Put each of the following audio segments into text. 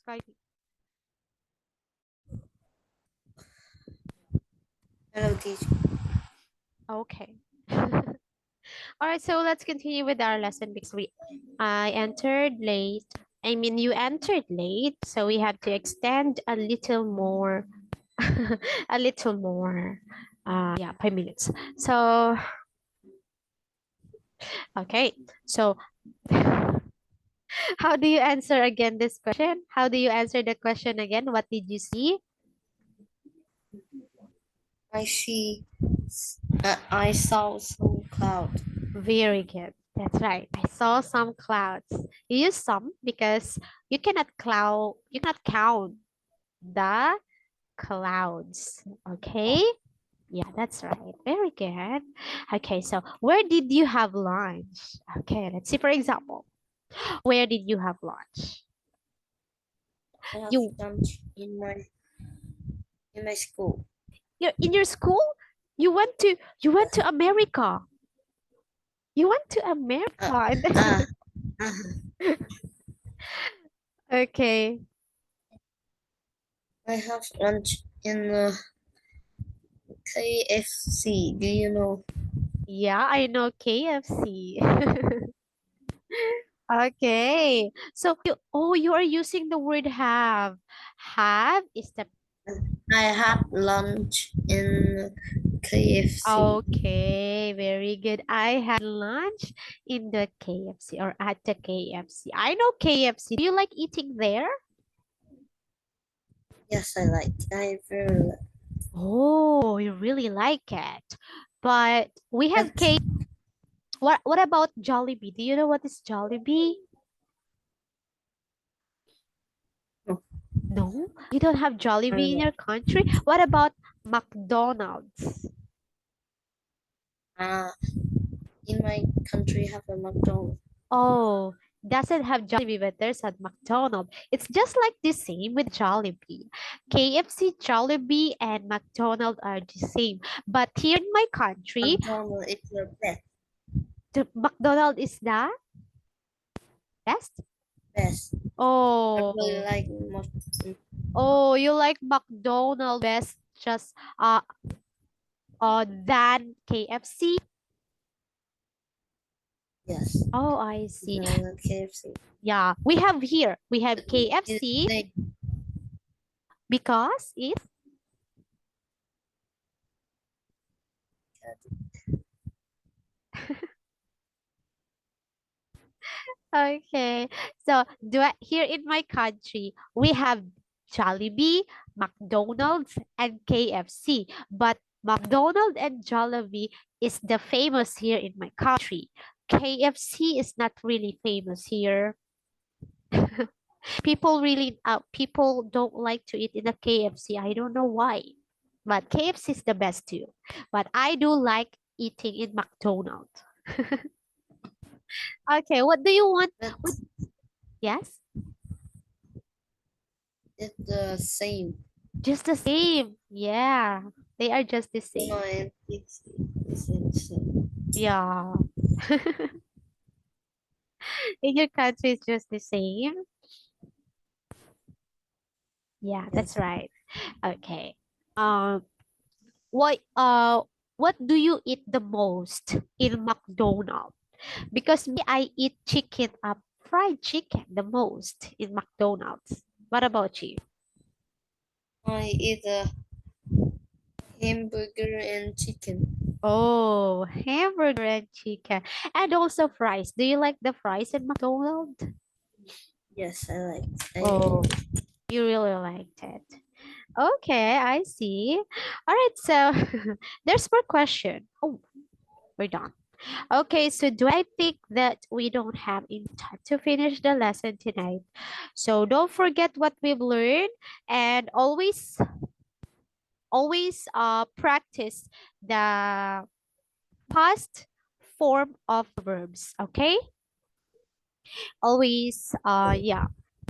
Skype. Hello, teacher. Okay. All right, so let's continue with our lesson because I entered late. I mean, you entered late, so we have to extend a little more, a little more. Yeah, 5 minutes. So, okay. So, how do you answer again this question? How do you answer the question again? What did you see? I see. I saw some cloud. Very good. That's right. I saw some clouds. You use some because you cannot count the clouds. Okay? Yeah, that's right. Very good. Okay, so where did you have lunch? Okay, let's see for example. Where did you have lunch? I have You lunch in my school. you're in your school? You went to America. You went to Uh, America. uh, uh, Okay. I have lunch in KFC. Do you know? Yeah, I know KFC. Okay. So you are using the word have. Have is the I had lunch in KFC. okay, very good. I had lunch in the KFC or at the KFC. I know KFC. Do you like eating there? Yes, I like. I very like. Oh, you really like it. But we have But K. What about Jollibee? Do you know what is Jollibee? no, No, you don't have Jollibee in no. your country. What about McDonald's? Uh, in my country, have a McDonald's. Oh, doesn't have Jollibee, but there's a McDonald's. It's just like the same with Jollibee. KFC, Jollibee, and McDonald's are the same. But here in my country, McDonald's is the best. the McDonald's is the best. Best. I really Oh, like most. oh, you like McDonald's best just than KFC? Yes. Oh, I see. McDonald's and KFC. Yeah, we have here. We have It, KFC they, because it's okay. So here in my country, we have Jollibee, McDonald's, and KFC. But McDonald's and Jollibee is the famous here in my country. KFC is not really famous here. People don't like to eat in the KFC. I don't know why. But KFC is the best too. But I do like eating in McDonald's. Okay, what do you want? What, that's yes? it's the same. Just the same. Yeah, they are just the No, same. it's the same. Yeah. In your country, it's just the same. Yeah, that's Yes. right. Okay. Um, what do you eat the most in McDonald's? Because me, I eat fried chicken the most in McDonald's. What about you? I eat a hamburger and chicken. Oh, hamburger and chicken, and also fries. Do you like the fries in McDonald's? Yes, I like. I really Oh, like. you really liked it. Okay, I see. All right, so there's more question. Oh, we're done. Okay, so do I think that we don't have enough time to finish the lesson tonight? So don't forget what we've learned and always practice the past form of verbs, okay? Always yeah.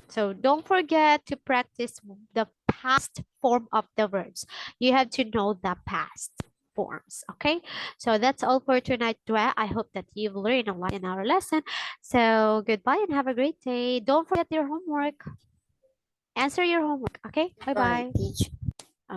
So don't forget to practice the past form of the verbs. You have to know the past forms. Okay. So that's all for tonight, Dua. I hope that you've learned a lot in our lesson. So goodbye and have a great day. Don't forget your homework. Answer your homework. Okay. Bye, Bye-bye. teacher.